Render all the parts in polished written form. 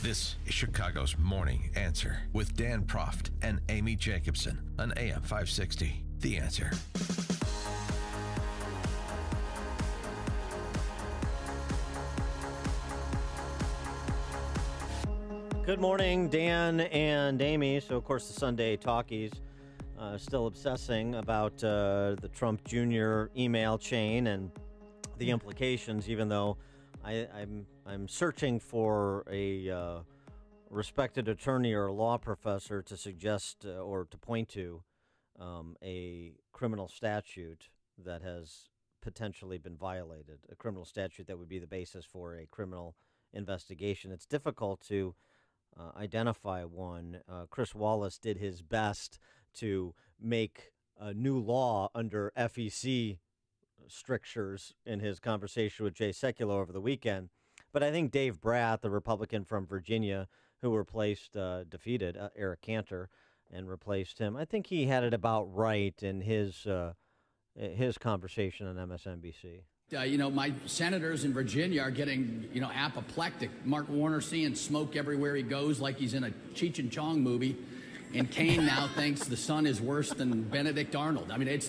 This is Chicago's Morning Answer with Dan Proft and Amy Jacobson on AM 560. The Answer. Good morning, Dan and Amy. So, of course, the Sunday talkies still obsessing about the Trump Jr. email chain and the implications, even though I'm searching for a respected attorney or law professor to suggest or to point to a criminal statute that has potentially been violated, a criminal statute that would be the basis for a criminal investigation. It's difficult to identify one. Chris Wallace did his best to make a new law under FEC strictures in his conversation with Jay Sekulow over the weekend. But I think Dave Bratt, the Republican from Virginia, who defeated Eric Cantor and replaced him, I think he had it about right in his conversation on MSNBC. My senators in Virginia are getting, apoplectic. Mark Warner seeing smoke everywhere he goes like he's in a Cheech and Chong movie. And Kane now thinks the sun is worse than Benedict Arnold. I mean,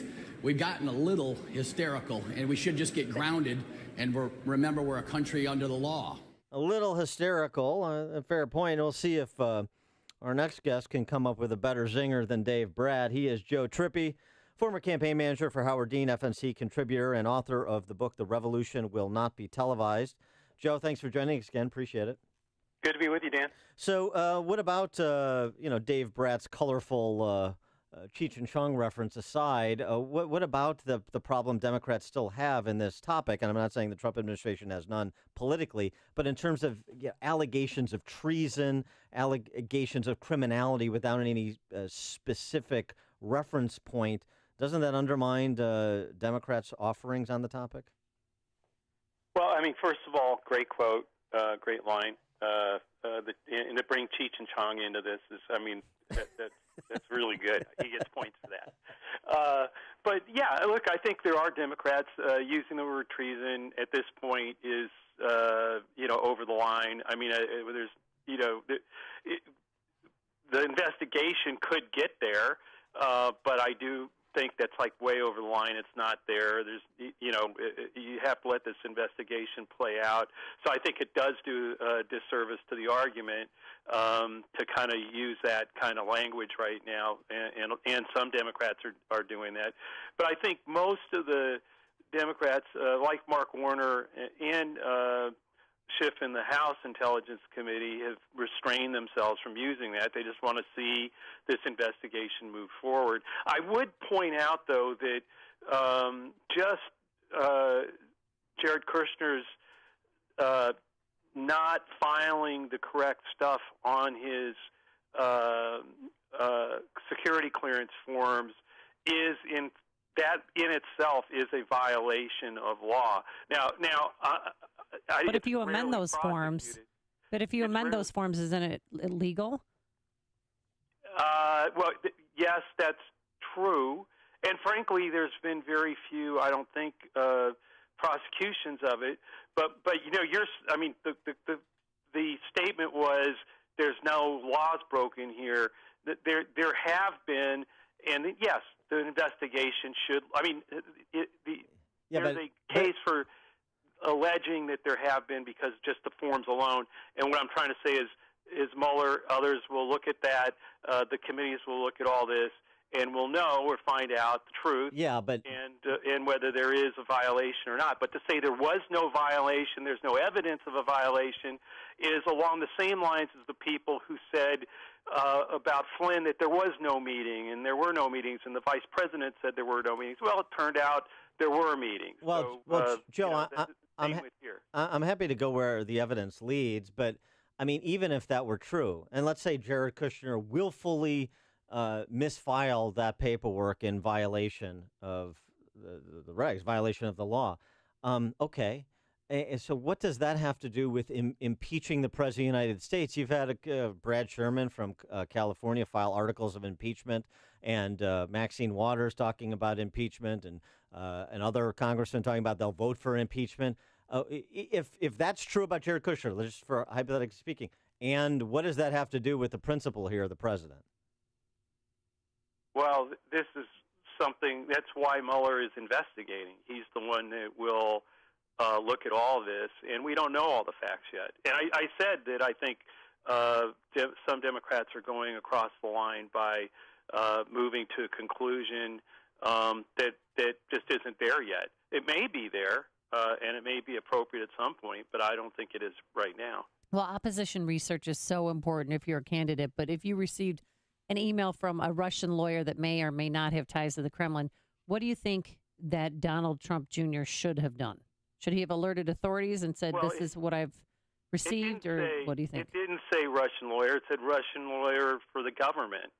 we've gotten a little hysterical, and we should just get grounded and remember we're a country under the law. A little hysterical, a fair point. We'll see if our next guest can come up with a better zinger than Dave Bratt. He is Joe Trippi, former campaign manager for Howard Dean, FNC contributor, and author of the book, The Revolution Will Not Be Televised. Joe, thanks for joining us again. Appreciate it. Good to be with you, Dan. So what about, Dave Bratt's colorful Cheech and Chong reference aside, what about the problem Democrats still have in this topic? And I'm not saying the Trump administration has none politically, but in terms of allegations of treason, allegations of criminality without any specific reference point, doesn't that undermine Democrats' offerings on the topic? Well, I mean, first of all, great quote, great line. And to bring Cheech and Chong into this is, I mean, that's really good. He gets points for that. But yeah, look, I think there are Democrats using the word treason at this point is, over the line. I mean, there's, the investigation could get there, but I do think that's like way over the line. It's not there. There's, you have to let this investigation play out. So I think it does do a disservice to the argument to kind of use that kind of language right now, and some Democrats are doing that. But I think most of the Democrats, like Mark Warner and Schiff in the House Intelligence Committee, have restrained themselves from using that. They just want to see this investigation move forward. I would point out, though, that Jared Kushner's not filing the correct stuff on his security clearance forms is that in itself is a violation of law. Now, but if you amend those forms, isn't it illegal? Well, yes, that's true. And frankly, there's been very few, I don't think, prosecutions of it. But the statement was there's no laws broken here. There have been, and yes, the investigation should. I mean, there's a case for alleging that there have been because just the forms alone. And what I'm trying to say is Mueller, others will look at that. The committees will look at all this, and we'll know or find out the truth. Yeah, but and whether there is a violation or not. But to say there was no violation, there's no evidence of a violation, is along the same lines as the people who said about Flynn that there was no meeting and there were no meetings, and the vice president said there were no meetings. Well, it turned out there were meetings. Well, Joe, I'm happy to go where the evidence leads, but I mean, even if that were true, and let's say Jared Kushner willfully misfiled that paperwork in violation of the regs, violation of the law, okay. So what does that have to do with impeaching the President of the United States? You've had Brad Sherman from California file articles of impeachment, and Maxine Waters talking about impeachment, and other congressmen talking about they'll vote for impeachment. If that's true about Jared Kushner, just for hypothetically speaking, And what does that have to do with the principal here, the president? Well, this is something, that's why Mueller is investigating. He's the one that will look at all of this, and we don't know all the facts yet. And I said that I think some Democrats are going across the line by moving to a conclusion that just isn't there yet. It may be there, and it may be appropriate at some point, but I don't think it is right now. Well, opposition research is so important if you're a candidate, but if you received an email from a Russian lawyer that may or may not have ties to the Kremlin, what do you think that Donald Trump Jr. should have done? Should he have alerted authorities and said, this is what I've received, or what do you think? It didn't say Russian lawyer. It said Russian lawyer for the government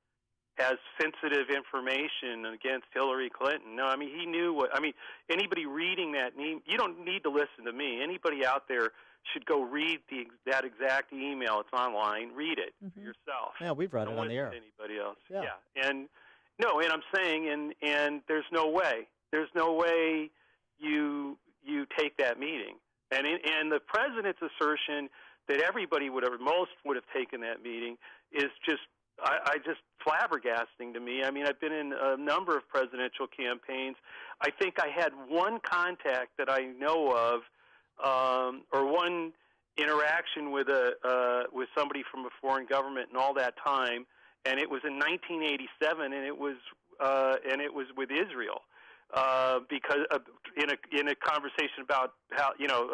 has sensitive information against Hillary Clinton. No, I mean, he knew what, I mean, anybody reading that, you don't need to listen to me. Anybody out there should go read that exact email. It's online. Read it for yourself. Yeah, we've read it on the air. Anybody else? Yeah. And no, and I'm saying, and there's no way you take that meeting. And the president's assertion that everybody most would have taken that meeting is just, I just flabbergasting to me. I mean, I've been in a number of presidential campaigns. I think I had one contact that I know of, or one interaction with somebody from a foreign government in all that time, and it was in 1987, and it was with Israel, because in a conversation about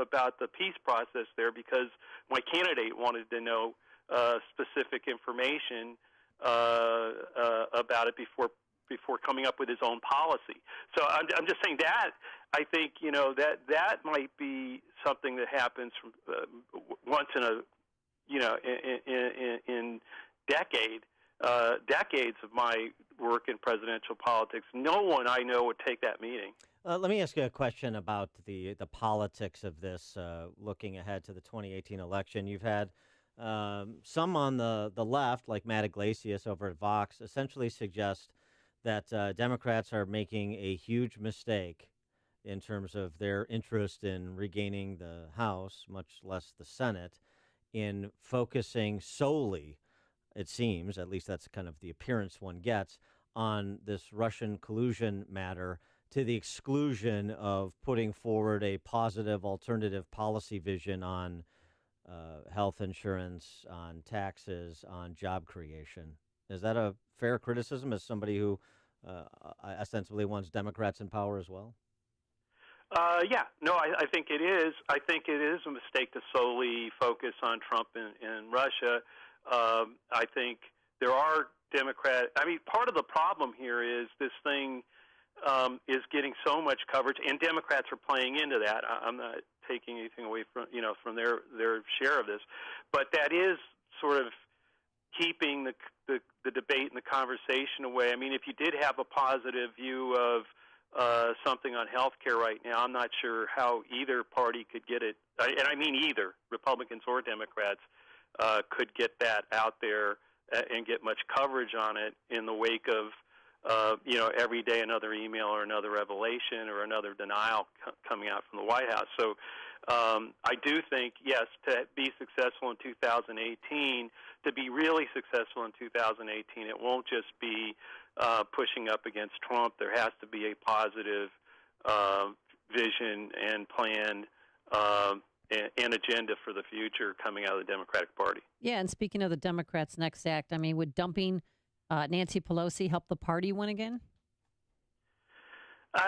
about the peace process there, because my candidate wanted to know specific information about it before coming up with his own policy. So I'm just saying that I think that might be something that happens from once in a in decades of my work in presidential politics. No one I know would take that meeting. Let me ask you a question about the politics of this, looking ahead to the 2018 election. You've had some on the left, like Matt Iglesias over at Vox, essentially suggest that Democrats are making a huge mistake in terms of their interest in regaining the House, much less the Senate, in focusing solely, it seems, at least that's kind of the appearance one gets, on this Russian collusion matter, to the exclusion of putting forward a positive alternative policy vision on health insurance, on taxes, on job creation. Is that a fair criticism as somebody who ostensibly wants Democrats in power as well? Yeah, no, I think it is. I think it is a mistake to solely focus on Trump and Russia. I think there are Democrats. I mean, part of the problem here is this thing is getting so much coverage, and Democrats are playing into that. I'm not taking anything away from their share of this, but that is sort of keeping the debate and the conversation away. I mean, if you did have a positive view of something on health care right now, I'm not sure how either party could get it, and I mean either, Republicans or Democrats, could get that out there and get much coverage on it in the wake of every day another email or another revelation or another denial coming out from the White House. So I do think, yes, to be successful in 2018, to be really successful in 2018, it won't just be pushing up against Trump. There has to be a positive vision and plan and agenda for the future coming out of the Democratic Party. Yeah, and speaking of the Democrats' next act, I mean, would dumping Nancy Pelosi help the party win again?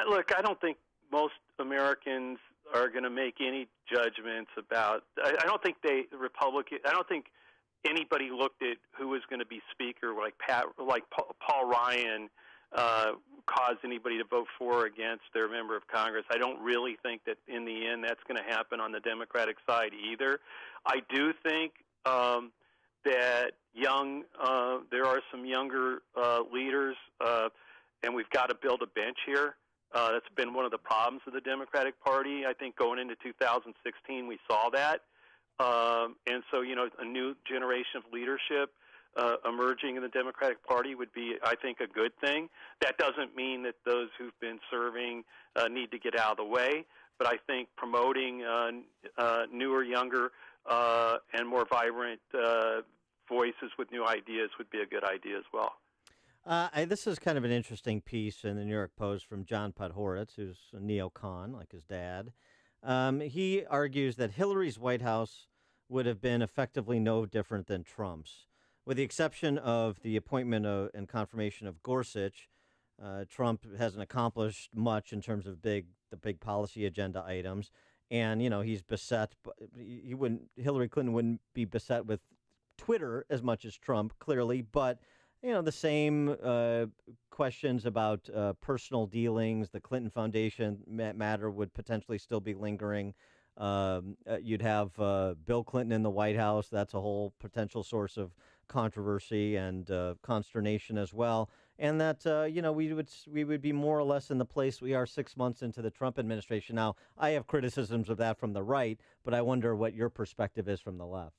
Look, I don't think most Americans are going to make any judgments about. I don't think I don't think anybody looked at who was going to be Speaker, like Paul Ryan, caused anybody to vote for or against their member of Congress. I don't really think that in the end that's going to happen on the Democratic side either. I do think that there are some younger leaders, and we've got to build a bench here. That's been one of the problems of the Democratic Party. I think going into 2016 we saw that. And so, a new generation of leadership emerging in the Democratic Party would be, I think, a good thing. That doesn't mean that those who've been serving need to get out of the way, but I think promoting newer, younger and more vibrant voices with new ideas would be a good idea as well. This is kind of an interesting piece in the New York Post from John Podhoretz, who's a neocon like his dad. He argues that Hillary's White House would have been effectively no different than Trump's. With the exception of the appointment and confirmation of Gorsuch, Trump hasn't accomplished much in terms of the big policy agenda items. And, he's beset. Hillary Clinton wouldn't be beset with Twitter as much as Trump, clearly. But, the same questions about personal dealings, the Clinton Foundation matter would potentially still be lingering. You'd have Bill Clinton in the White House. That's a whole potential source of controversy and consternation as well. And that, we would be more or less in the place we are 6 months into the Trump administration. Now, I have criticisms of that from the right, but I wonder what your perspective is from the left.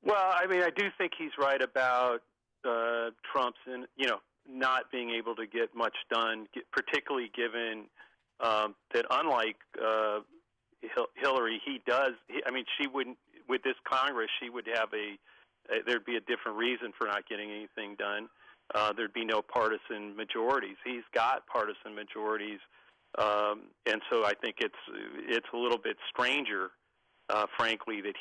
Well, I mean, I do think he's right about Trump's, not being able to get much done, particularly given that unlike Hillary, she wouldn't, with this Congress, she would have there'd be a different reason for not getting anything done. There'd be no partisan majorities. He's got partisan majorities, and so I think it's a little bit stranger, frankly, that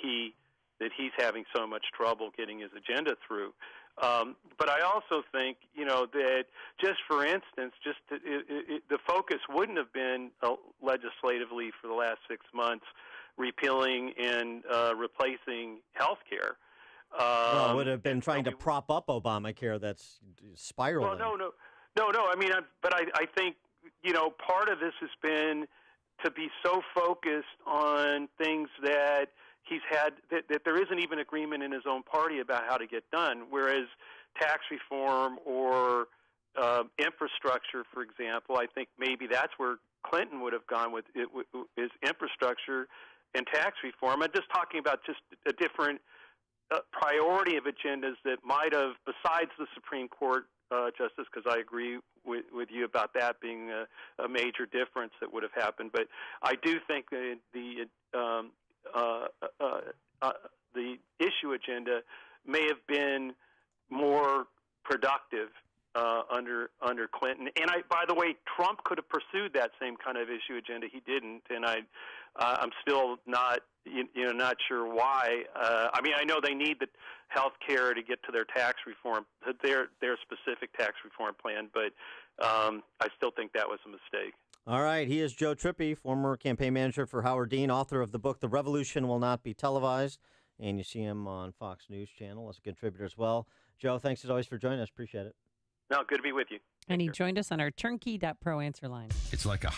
he's having so much trouble getting his agenda through. But I also think, that just for instance, the focus wouldn't have been legislatively for the last 6 months repealing and replacing health care. Well, it would have been trying to prop up Obamacare that's spiraling. Well, no. I mean, I think, part of this has been to be so focused on things that he's had that there isn't even agreement in his own party about how to get done, whereas tax reform or infrastructure, for example, I think maybe that's where Clinton would have gone with it, is infrastructure and tax reform. I'm just talking about just a different priority of agendas that might have, besides the Supreme Court justice, because I agree with you about that being a major difference that would have happened. But I do think that the issue agenda may have been more productive under Clinton. And by the way, Trump could have pursued that same kind of issue agenda. He didn't, and I'm still not not sure why. I know they need the health care to get to their tax reform, their specific tax reform plan, but I still think that was a mistake. All right. He is Joe Trippi, former campaign manager for Howard Dean, author of the book The Revolution Will Not Be Televised. And you see him on Fox News Channel as a contributor as well. Joe, thanks as always for joining us. Appreciate it. No, good to be with you. And he joined us on our turnkey.pro answer line. It's like a